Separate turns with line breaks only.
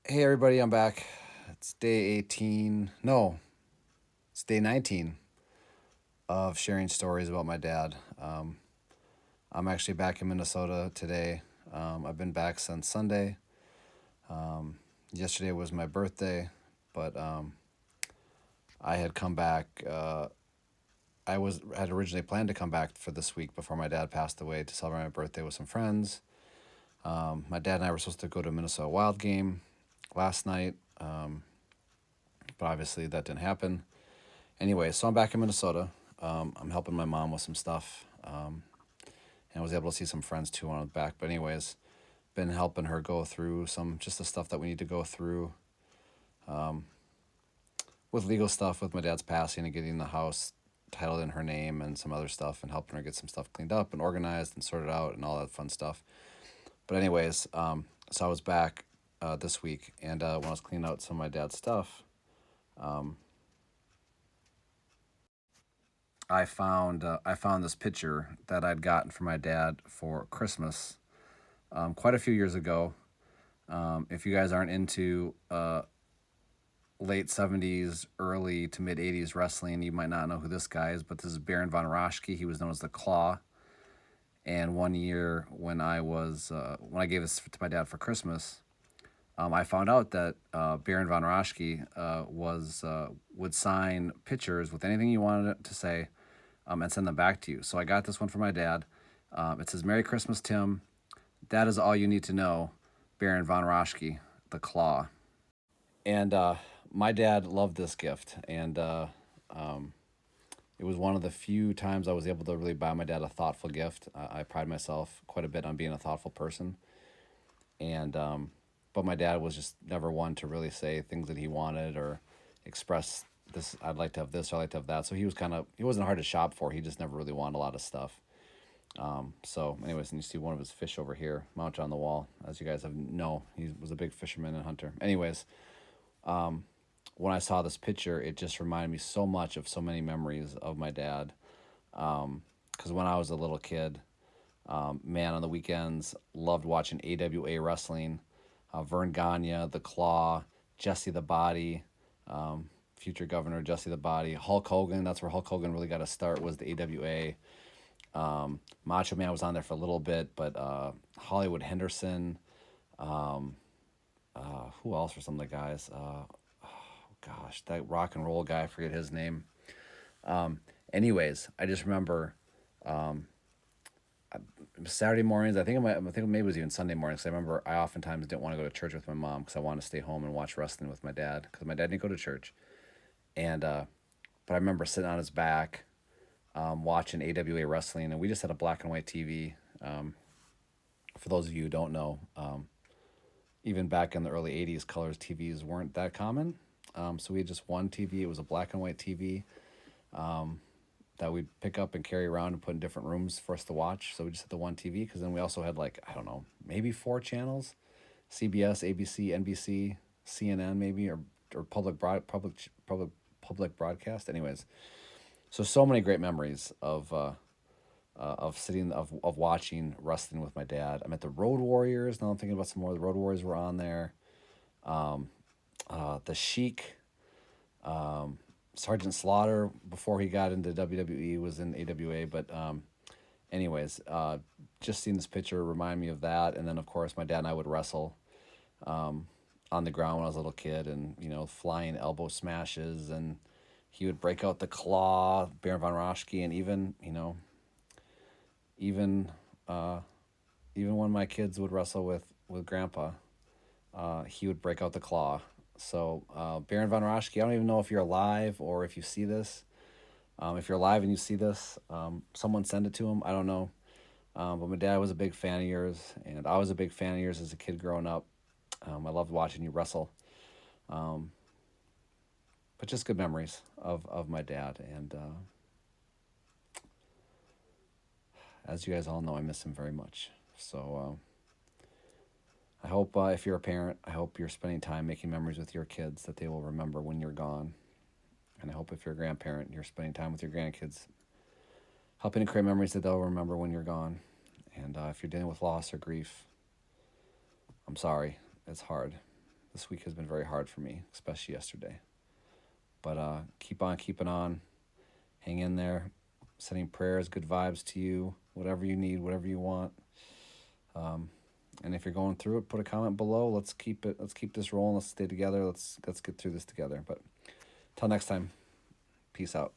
Hey everybody, I'm back. It's day 18. No, it's day 19 of sharing stories about my dad. I'm actually back in Minnesota today. I've been back since Sunday. Yesterday was my birthday, but I had come back. Had originally planned to come back for this week before my dad passed away to celebrate my birthday with some friends. My dad and I were supposed to go to a Minnesota Wild game last night, but obviously that didn't happen. Anyway, so I'm back in Minnesota. I'm helping my mom with some stuff, and I was able to see some friends too when I was back. But anyways, been helping her go through some just the stuff that we need to go through with legal stuff with my dad's passing and getting the house titled in her name and some other stuff and helping her get some stuff cleaned up and organized and sorted out and all that fun stuff. But anyways, so I was back this week, and when I was cleaning out some of my dad's stuff, I found this picture that I'd gotten from my dad for Christmas quite a few years ago. If you guys aren't into late 70s, early to mid 80s wrestling, you might not know who this guy is, but this is Baron von Raschke. He was known as the Claw. And one year when I gave this to my dad for Christmas, I found out that Baron von Raschke would sign pictures with anything you wanted it to say, and send them back to you. So I got this one for my dad. It says, "Merry Christmas, Tim. That is all you need to know, Baron von Raschke, the Claw." And my dad loved this gift, and it was one of the few times I was able to really buy my dad a thoughtful gift. I pride myself quite a bit on being a thoughtful person, and but my dad was just never one to really say things that he wanted or express this. I'd like to have this, or I'd like to have that. So he wasn't hard to shop for. He just never really wanted a lot of stuff. So, anyways, and you see one of his fish over here mounted on the wall. As you guys know, he was a big fisherman and hunter. Anyways, when I saw this picture, it just reminded me so much of so many memories of my dad. Because when I was a little kid, man, on the weekends, loved watching AWA wrestling. Vern Gagne, the Claw, Jesse the Body, future governor Jesse the Body, Hulk Hogan. That's where Hulk Hogan really got to start, was the AWA. Macho Man was on there for a little bit, but Hollywood Henderson. Who else were some of the guys? Gosh, that rock and roll guy, I forget his name. Anyways, I just remember Saturday mornings. I think maybe it was even Sunday mornings. I remember I oftentimes didn't want to go to church with my mom because I wanted to stay home and watch wrestling with my dad because my dad didn't go to church. And but I remember sitting on his back, watching AWA wrestling, and we just had a black and white TV. For those of you who don't know, even back in the early '80s, colors TVs weren't that common. So we had just one TV. It was a black and white TV that we'd pick up and carry around and put in different rooms for us to watch. So we just had the one TV because then we also had, like, I don't know, maybe four channels: CBS, ABC, NBC, CNN, maybe, or public broadcast. Anyways, so many great memories of watching wrestling with my dad. I met the Road Warriors. Now I'm thinking about some more. The Road Warriors were on there. The Sheik, Sergeant Slaughter, before he got into WWE, was in AWA. But anyways, just seeing this picture remind me of that. And then, of course, my dad and I would wrestle on the ground when I was a little kid, and flying elbow smashes, and he would break out the Claw, Baron von Raschke, and even even when my kids would wrestle with Grandpa, he would break out the Claw. So Baron von Raschke, I don't even know if you're alive or if you see this. If you're alive and you see this, someone send it to him. I don't know. But my dad was a big fan of yours, and I was a big fan of yours as a kid growing up. I loved watching you wrestle. But just good memories of my dad. And as you guys all know, I miss him very much. So I hope if you're a parent, I hope you're spending time making memories with your kids that they will remember when you're gone. And I hope if you're a grandparent, you're spending time with your grandkids, helping to create memories that they'll remember when you're gone. And if you're dealing with loss or grief, I'm sorry, it's hard. This week has been very hard for me, especially yesterday. But keep on keeping on. Hang in there. Sending prayers, good vibes to you. Whatever you need, whatever you want. And if you're going through it, put a comment below. Let's keep it. Let's keep this rolling. Let's stay together. Let's get through this together. But till next time, peace out.